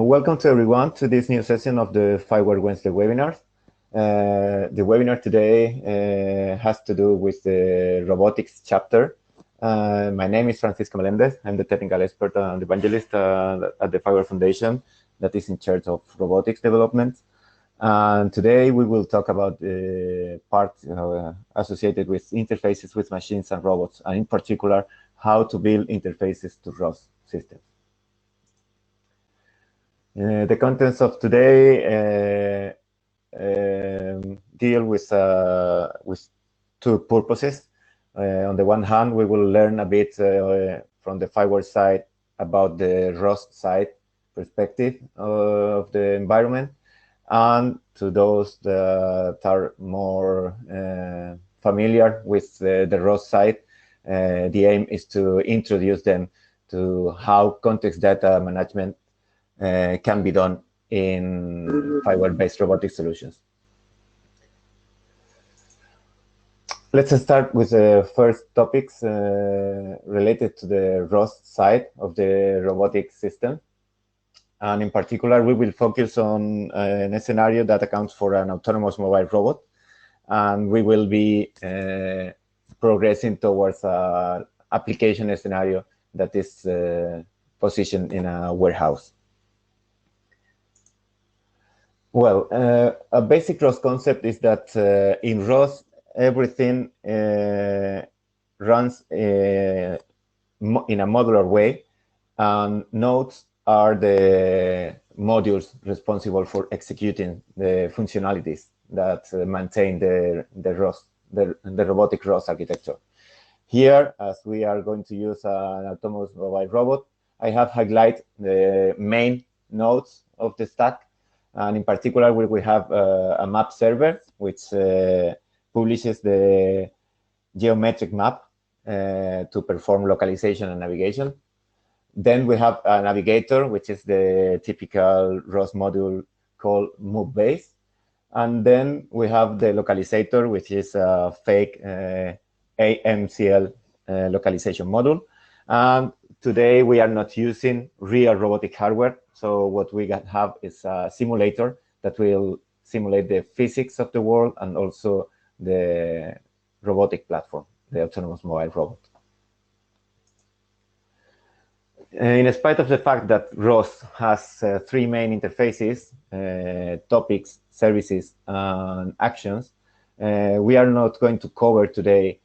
Welcome to everyone to this new session of the FIWARE Wednesday webinars. The webinar today has to do with the robotics chapter. My name is Francisco Meléndez. I'm the technical expert and evangelist at the FIWARE Foundation that is in charge of robotics development. And today we will talk about the part associated with interfaces with machines and robots, and in particular, how to build interfaces to ROS systems. The contents of today deal with two purposes. On the one hand, we will learn a bit from the FIWARE side about the ROS side perspective of the environment. And to those that are more familiar with the ROS side, the aim is to introduce them to how context data management can be done in FIWARE-based robotic solutions. Let's start with the first topics related to the ROS side of the robotic system. And in particular, we will focus on a scenario that accounts for an autonomous mobile robot. And we will be progressing towards an application scenario that is positioned in a warehouse. Well, a basic ROS concept is that in ROS, everything runs in a modular way, and nodes are the modules responsible for executing the functionalities that maintain the robotic ROS architecture. Here, as we are going to use an autonomous mobile robot, I have highlighted the main nodes of the stack. And in particular, we have a map server, which publishes the geometric map to perform localization and navigation. Then we have a navigator, which is the typical ROS module called move-based. And then we have the localizator, which is a fake AMCL localization module. And today we are not using real robotic hardware. So what we have is a simulator that will simulate the physics of the world and also the robotic platform, the autonomous mobile robot. In spite of the fact that ROS has three main interfaces, topics, services, and actions, we are not going to cover today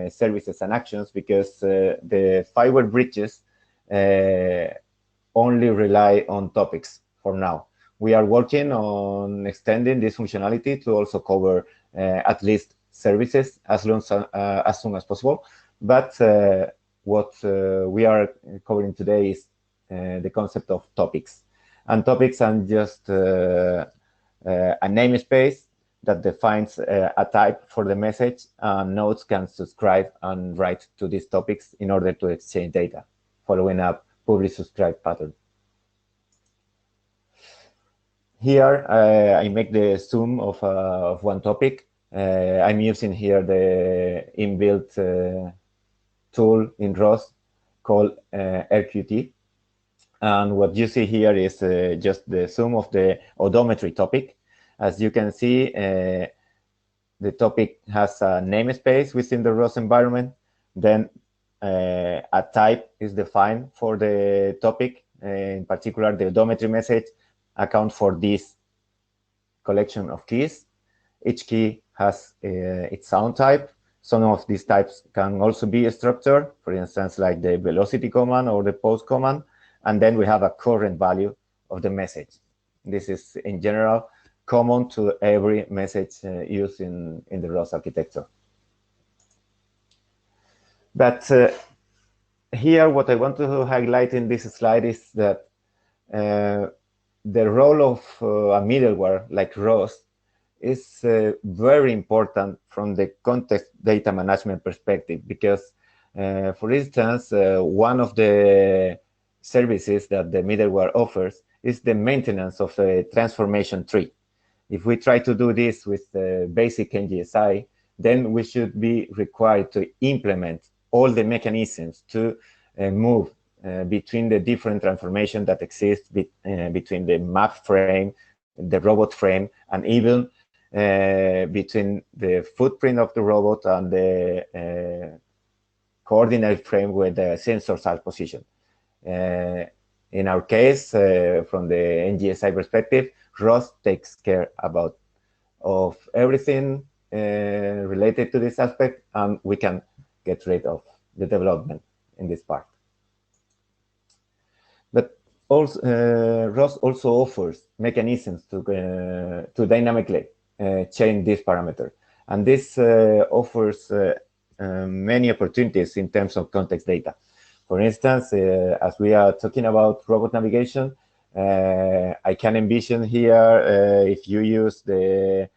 services and actions because the FIWARE bridges only rely on topics for now. We are working on extending this functionality to also cover at least services as soon as possible. But what we are covering today is the concept of topics. And topics are just a namespace that defines a type for the message, and nodes can subscribe and write to these topics in order to exchange data, following a publish subscribe pattern. Here, I make the zoom of one topic. I'm using here the inbuilt tool in ROS called RQT. And what you see here is just the zoom of the odometry topic. As you can see, the topic has a namespace within the ROS environment. Then a type is defined for the topic. In particular, the odometry message accounts for this collection of keys. Each key has its own type. Some of these types can also be structured, for instance, like the velocity command or the pose command. And then we have a current value of the message. This is, in general, common to every message used in the ROS architecture. But here, what I want to highlight in this slide is that the role of a middleware like ROS is very important from the context data management perspective, because, for instance, one of the services that the middleware offers is the maintenance of a transformation tree. If we try to do this with basic NGSI, then we should be required to implement all the mechanisms to move between the different transformations that exist between the map frame, the robot frame, and even between the footprint of the robot and the coordinate frame where the sensors are positioned. In our case, from the NGSI perspective, ROS takes care of everything related to this aspect, and we can get rid of the development in this part. But also, ROS also offers mechanisms to dynamically change this parameter, and this offers many opportunities in terms of context data. For instance, as we are talking about robot navigation, I can envision here if you use the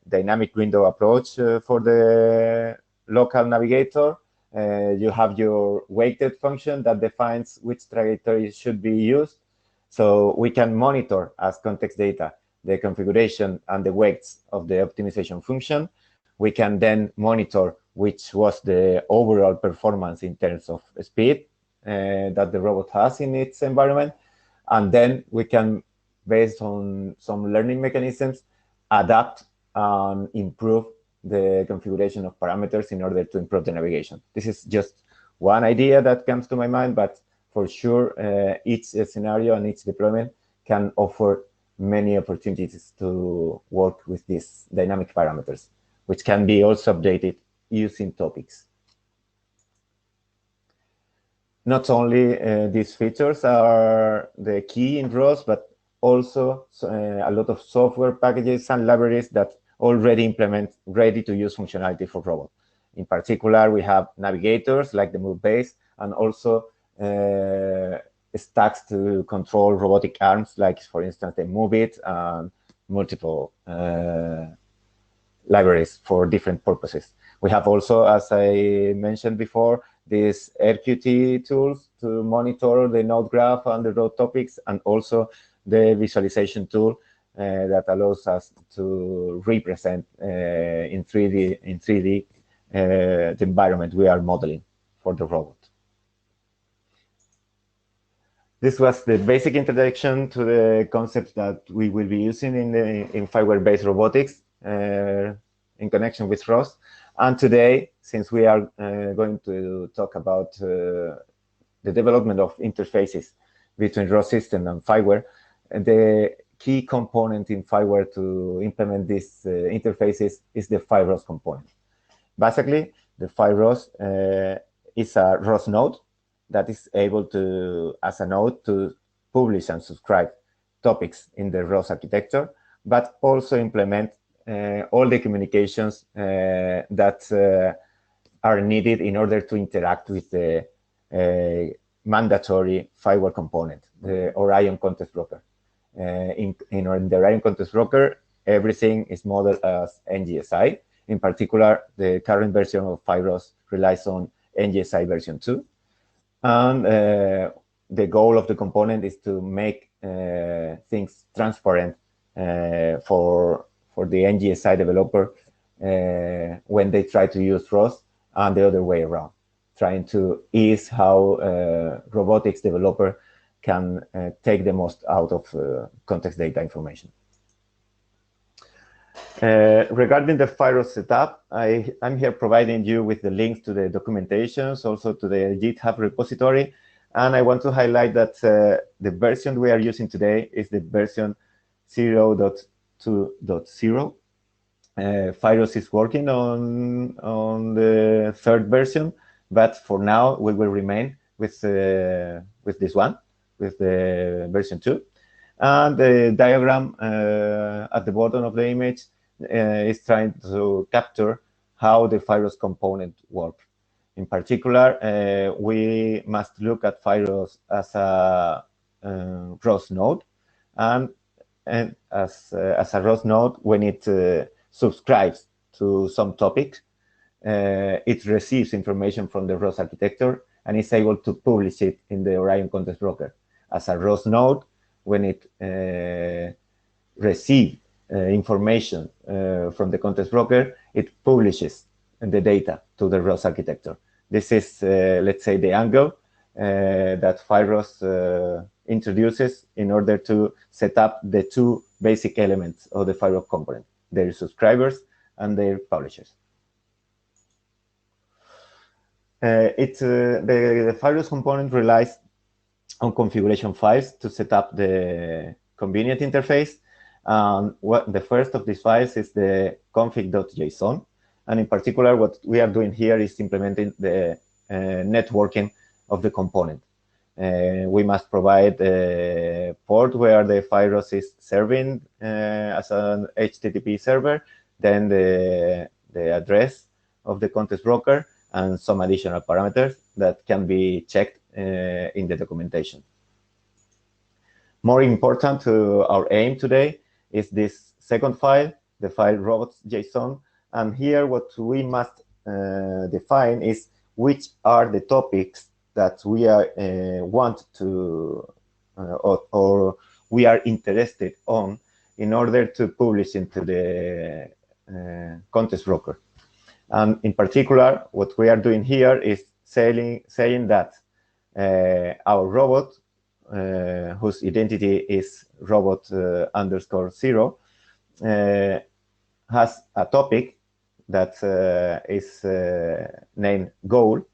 dynamic window approach for the local navigator, you have your weighted function that defines which trajectory should be used. So we can monitor as context data the configuration and the weights of the optimization function. We can then monitor which was the overall performance in terms of speed that the robot has in its environment. And then we can, based on some learning mechanisms, adapt and improve the configuration of parameters in order to improve the navigation. This is just one idea that comes to my mind, but for sure, each scenario and each deployment can offer many opportunities to work with these dynamic parameters, which can be also updated using topics. Not only these features are the key in ROS, but also a lot of software packages and libraries that already implement ready-to-use functionality for robot. In particular, we have navigators like the move-based, and also stacks to control robotic arms, like, for instance, the move-it and multiple libraries for different purposes. We have also, as I mentioned before, these RQT tools to monitor the node graph and the road topics, and also the visualization tool that allows us to represent in 3D the environment we are modeling for the robot. This was the basic introduction to the concepts that we will be using in FIWARE-based robotics in connection with ROS. And today, since we are going to talk about the development of interfaces between ROS system and FIWARE, the key component in FIWARE to implement these interfaces is the FIROS component. Basically, the FIROS is a ROS node that is able to, as a node, to publish and subscribe topics in the ROS architecture, but also implement all the communications that are needed in order to interact with the mandatory FIWARE component, the Orion Context Broker. In the Orion Context Broker, everything is modeled as NGSI. In particular, the current version of FIROS relies on NGSI version 2. And the goal of the component is to make things transparent for the NGSI developer when they try to use ROS, and the other way around, trying to ease how robotics developer can take the most out of context data information. Regarding the FIROS setup, I'm here providing you with the links to the documentations, also to the GitHub repository. And I want to highlight that the version we are using today is the version 0.2.0. FIROS is working on the third version, but for now we will remain with this one, with the version 2. And the diagram at the bottom of the image is trying to capture how the FIROS component works. In particular, we must look at FIROS as a ROS node, and as a ROS node, when it subscribes to some topic, it receives information from the ROS architecture and is able to publish it in the Orion Context Broker. As a ROS node, when it receives information from the context broker, it publishes the data to the ROS architecture. This is, let's say, the angle that FIROS introduces in order to set up the two basic elements of the FIROS component, their subscribers and their publishers. The FIROS component relies on configuration files to set up the convenient interface. The first of these files is the config.json. And in particular, what we are doing here is implementing the networking of the component. We must provide a port where the FIROS is serving as an HTTP server, then the address of the context broker, and some additional parameters that can be checked in the documentation. More important to our aim today is this second file, the file robots.json. And here what we must define is which are the topics that we are want to or we are interested on in order to publish into the context broker. And in particular, what we are doing here is saying that our robot, whose identity is robot_0, has a topic that is named goal.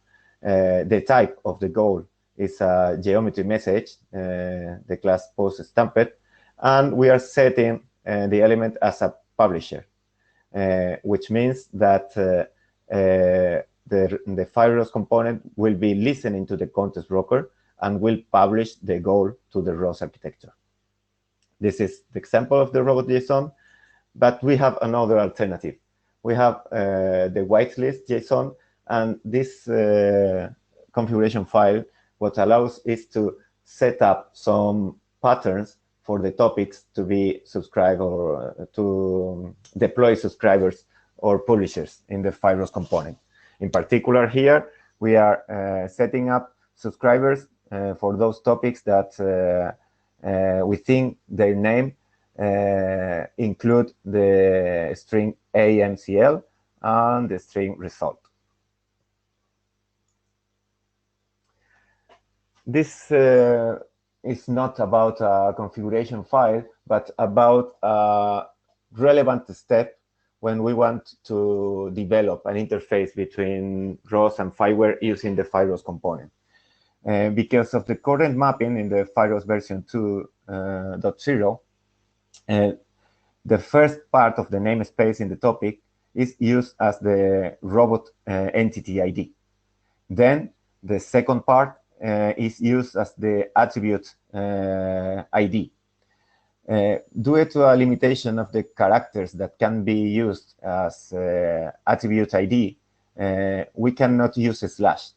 The type of the goal is a geometry message, the class post stamped, and we are setting the element as a publisher, which means that the FIROS component will be listening to the context broker and will publish the goal to the ROS architecture. This is the example of the robot.json, but we have another alternative. We have the whitelist JSON, and this configuration file, what allows is to set up some patterns for the topics to be subscribed or to deploy subscribers or publishers in the FIROS component. In particular here, we are setting up subscribers for those topics that we think their name include the string AMCL and the string result. This is not about a configuration file, but about a relevant step when we want to develop an interface between ROS and FIWARE using the FIROS component. Because of the current mapping in the FIROS version 2.0, the first part of the namespace in the topic is used as the robot entity ID. Then the second part is used as the attribute ID. Due to a limitation of the characters that can be used as attribute ID, we cannot use a slash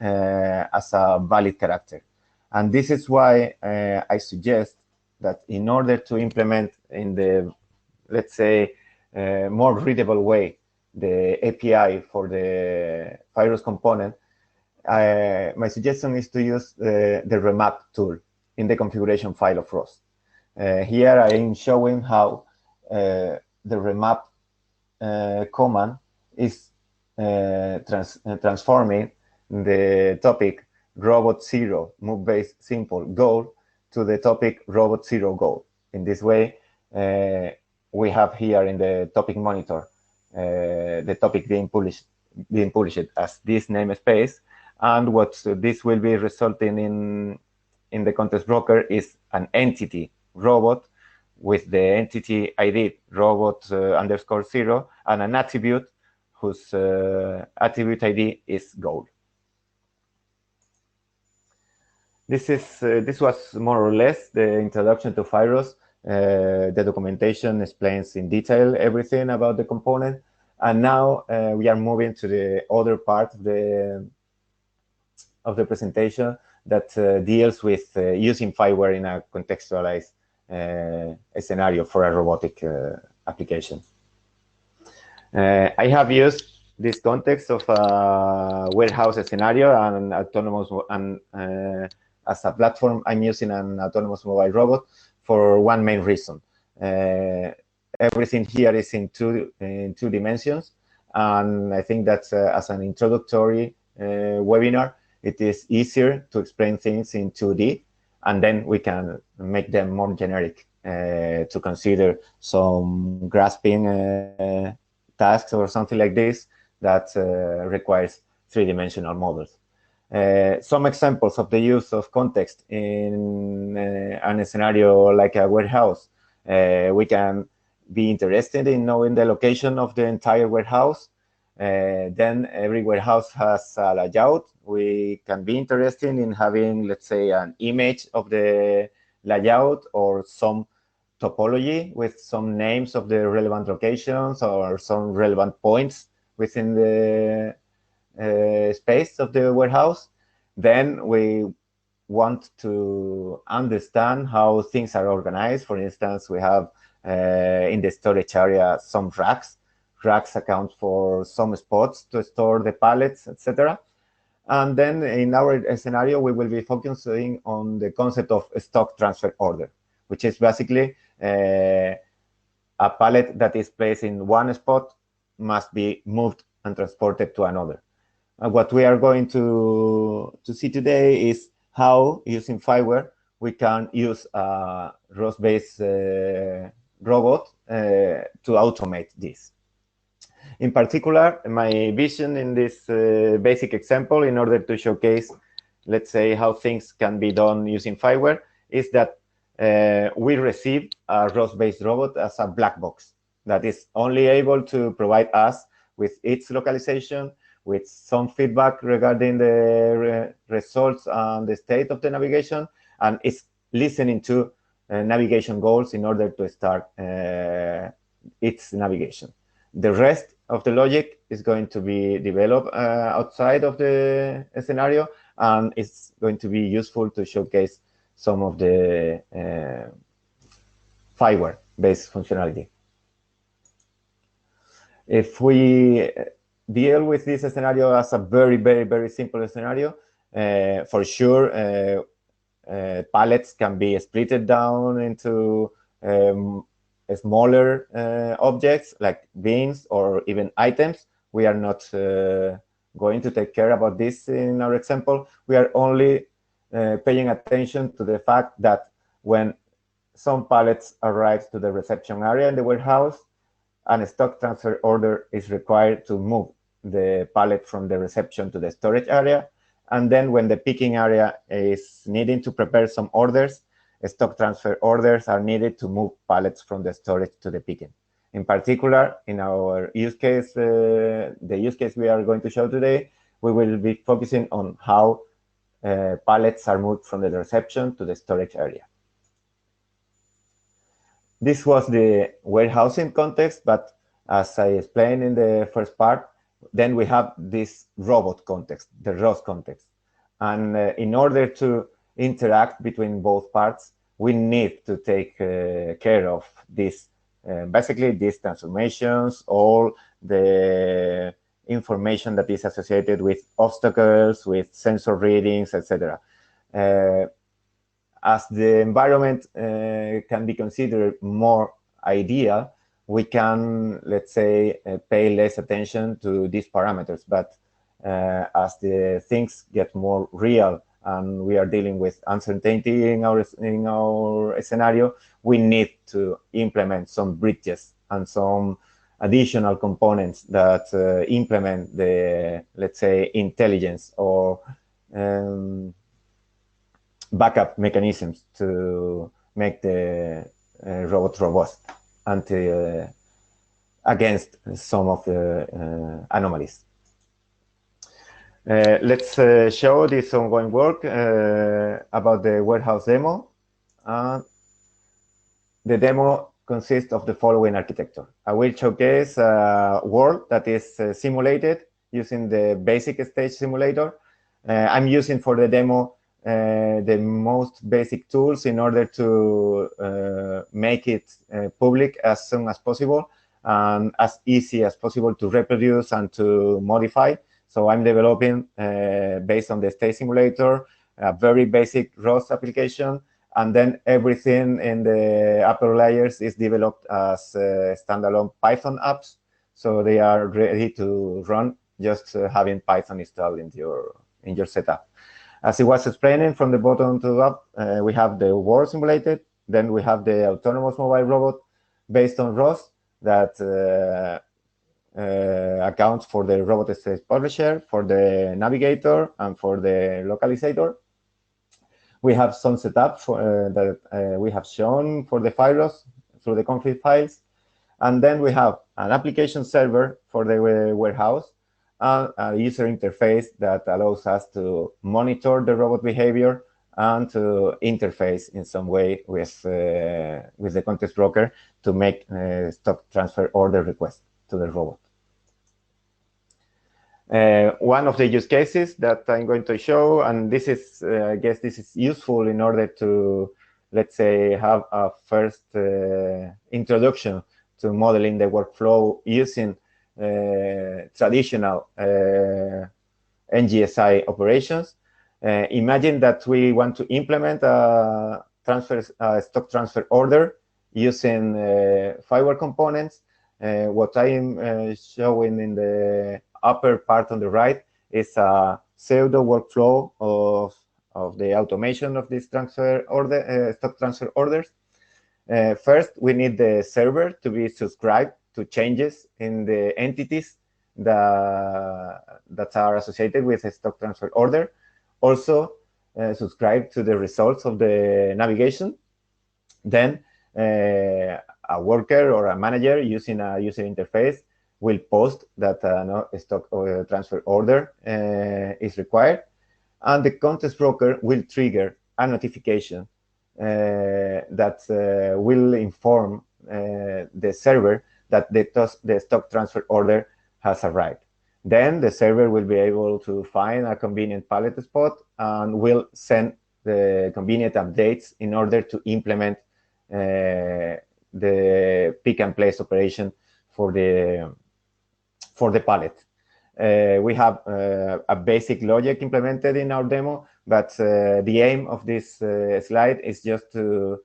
as a valid character. And this is why I suggest that in order to implement in the, let's say, more readable way, the API for the FIROS component, my suggestion is to use the remap tool in the configuration file of ROS. Here I am showing how the remap command is transforming the topic robot0 move base simple goal to the topic robot0 goal. In this way, we have here in the topic monitor the topic being published as this namespace, and what this will be resulting in the context broker is an entity robot with the entity ID robot_0 and an attribute whose attribute ID is goal. This was more or less the introduction to FIROS. The documentation explains in detail everything about the component, and now we are moving to the other part of the presentation that deals with using FIWARE in a contextualized scenario for a robotic application. I have used this context of a warehouse scenario and autonomous and as a platform, I'm using an autonomous mobile robot for one main reason. Everything here is in two dimensions, and I think that as an introductory webinar, it is easier to explain things in 2D, and then we can make them more generic to consider some grasping tasks or something like this that requires three-dimensional models. Some examples of the use of context in a scenario like a warehouse. We can be interested in knowing the location of the entire warehouse. Then every warehouse has a layout. We can be interested in having, let's say, an image of the layout or some topology with some names of the relevant locations or some relevant points within the space of the warehouse. Then we want to understand how things are organized. For instance, we have in the storage area some racks. Racks account for some spots to store the pallets, etc. And then in our scenario, we will be focusing on the concept of stock transfer order, which is basically a pallet that is placed in one spot must be moved and transported to another. And what we are going to see today is how, using FIWARE, we can use a ROS-based robot to automate this. In particular, my vision in this basic example, in order to showcase, let's say, how things can be done using FIWARE, is that we receive a ROS-based robot as a black box that is only able to provide us with its localization, with some feedback regarding the results and the state of the navigation, and it's listening to navigation goals in order to start its navigation. The rest of the logic is going to be developed outside of the scenario, and it's going to be useful to showcase some of the FIWARE-based functionality. If we deal with this scenario as a very, very, very simple scenario, for sure, pallets can be split down into smaller objects like bins or even items. We are not going to take care about this in our example. We are only paying attention to the fact that when some pallets arrive to the reception area in the warehouse, and a stock transfer order is required to move the pallet from the reception to the storage area. And then when the picking area is needing to prepare some orders, stock transfer orders are needed to move pallets from the storage to the picking. In particular, in our use case, the use case we are going to show today, we will be focusing on how pallets are moved from the reception to the storage area. This was the warehousing context, but as I explained in the first part, then we have this robot context, the ROS context. And in order to interact between both parts, we need to take care of this, basically these transformations, all the information that is associated with obstacles, with sensor readings, etc. As the environment can be considered more ideal, we can, let's say, pay less attention to these parameters. But as the things get more real and we are dealing with uncertainty in our scenario, we need to implement some bridges and some additional components that implement the, let's say, intelligence or backup mechanisms to make the robot robust against some of the anomalies. Let's show this ongoing work about the warehouse demo. The demo consists of the following architecture. I will showcase a world that is simulated using the basic stage simulator. I'm using for the demo the most basic tools in order to make it public as soon as possible and as easy as possible to reproduce and to modify. So I'm developing, based on the state simulator, a very basic ROS application, and then everything in the upper layers is developed as standalone Python apps. So they are ready to run, just having Python installed in your setup. As it was explaining from the bottom to the up, we have the world simulated, then we have the autonomous mobile robot based on ROS that accounts for the robot state publisher, for the navigator, and for the localizator. We have some setup that we have shown for the FIROS through the config files. And then we have an application server for the warehouse and a user interface that allows us to monitor the robot behavior and to interface in some way with the context broker to make stock transfer order request to the robot. One of the use cases that I'm going to show, and this is, I guess this is useful in order to, let's say, have a first introduction to modeling the workflow using traditional NGSI operations. Imagine that we want to implement a stock transfer order using FIWARE components. What I am showing in the upper part on the right is a pseudo workflow of the automation of this transfer order, stock transfer orders. First, we need the server to be subscribed to changes in the entities that are associated with a stock transfer order. Also, subscribe to the results of the navigation. Then, a worker or a manager using a user interface will post that a stock transfer order is required, and the context broker will trigger a notification that will inform the server that the stock transfer order has arrived. Then the server will be able to find a convenient pallet spot and will send the convenient updates in order to implement the pick and place operation for the pallet. We have a basic logic implemented in our demo, but the aim of this slide is just to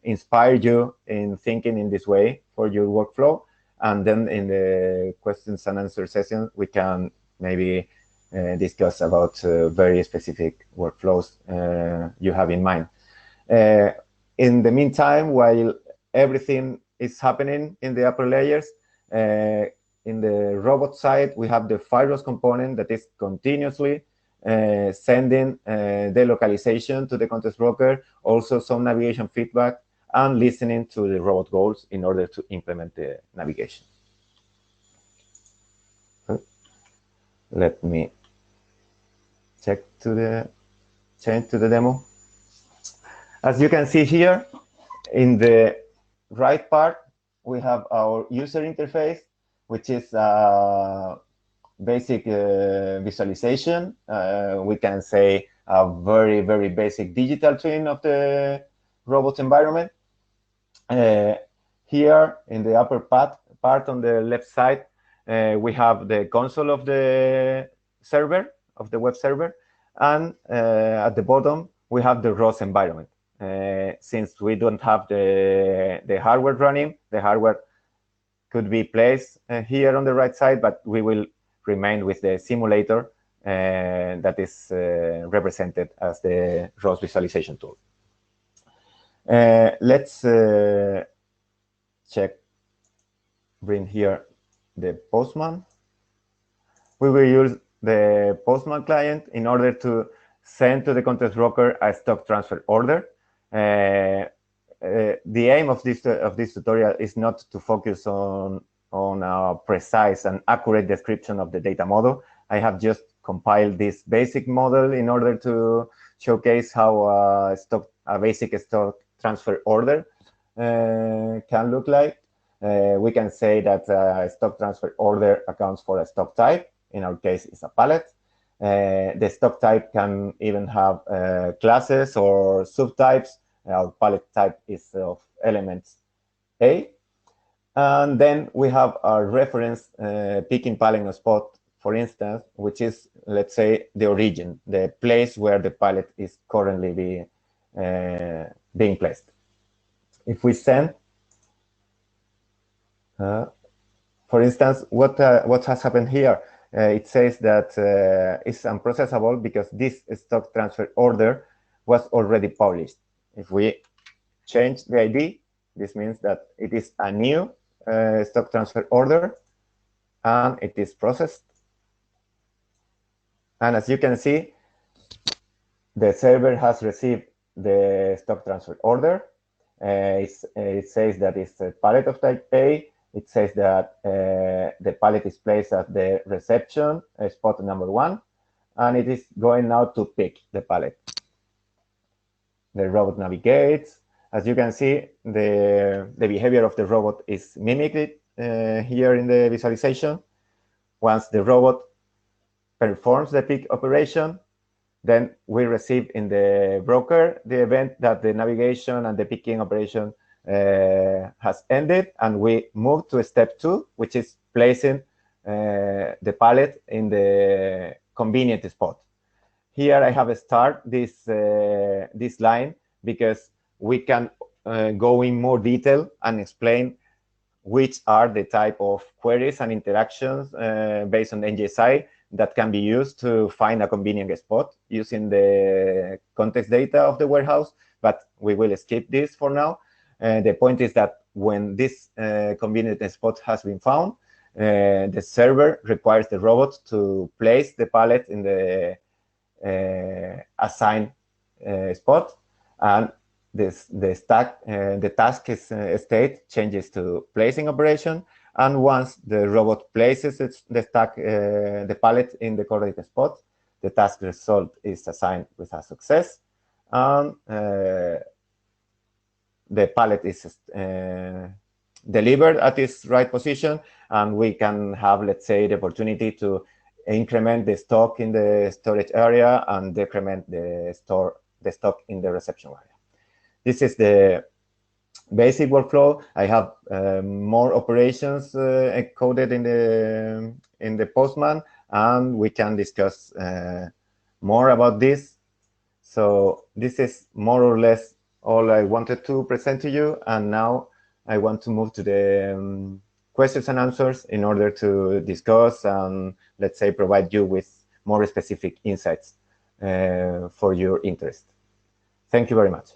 inspire you in thinking in this way for your workflow. And then in the questions and answer session, we can maybe discuss about very specific workflows you have in mind. In the meantime, while everything is happening in the upper layers, in the robot side, we have the FIROS component that is continuously sending the localization to the context broker, also some navigation feedback, and listening to the robot goals in order to implement the navigation. Let me change to the demo. As you can see here, in the right part, we have our user interface, which is a basic visualization. We can say a very, very basic digital twin of the robot environment. Here in the upper part on the left side, we have the console of the server, of the web server. And at the bottom, we have the ROS environment. Since we don't have the hardware running, the hardware could be placed here on the right side, but we will remain with the simulator that is represented as the ROS visualization tool. Let's bring here the Postman. We will use the Postman client in order to send to the context broker a stock transfer order. The aim of this tutorial is not to focus on a precise and accurate description of the data model. I have just compiled this basic model in order to showcase how a basic stock transfer order can look like. We can say that a stock transfer order accounts for a stock type. In our case, it's a pallet. The stock type can even have classes or subtypes. Our pallet type is of elements A. And then we have our reference picking pallet spot, for instance, which is, let's say, the origin, the place where the pallet is currently being placed. If we send, for instance, what has happened here? it says that it's unprocessable because this stock transfer order was already published. If we change the ID, this means that it is a new stock transfer order, and it is processed. And as you can see, the server has received the stock transfer order. It says that it's a pallet of type A. It says that the pallet is placed at the reception, spot number 1, and it is going now to pick the pallet. The robot navigates. As you can see, the behavior of the robot is mimicked here in the visualization. Once the robot performs the pick operation, then we receive in the broker the event that the navigation and the picking operation has ended, and we move to step 2, which is placing the pallet in the convenient spot. Here I have start this line because we can go in more detail and explain which are the type of queries and interactions based on NGSI that can be used to find a convenient spot using the context data of the warehouse, but we will skip this for now. The point is that when this convenient spot has been found, the server requires the robot to place the pallet in the assigned spot, and the task state changes to placing operation. And once the robot places the pallet in the correct spot, the task result is assigned with a success, and the pallet is delivered at its right position, and we can have, let's say, the opportunity to increment the stock in the storage area and decrement the stock in the reception area. This is the basic workflow. I have more operations encoded in the Postman, and we can discuss more about this. So this is more or less all I wanted to present to you, and now I want to move to the questions and answers in order to discuss and, let's say, provide you with more specific insights for your interest. Thank you very much.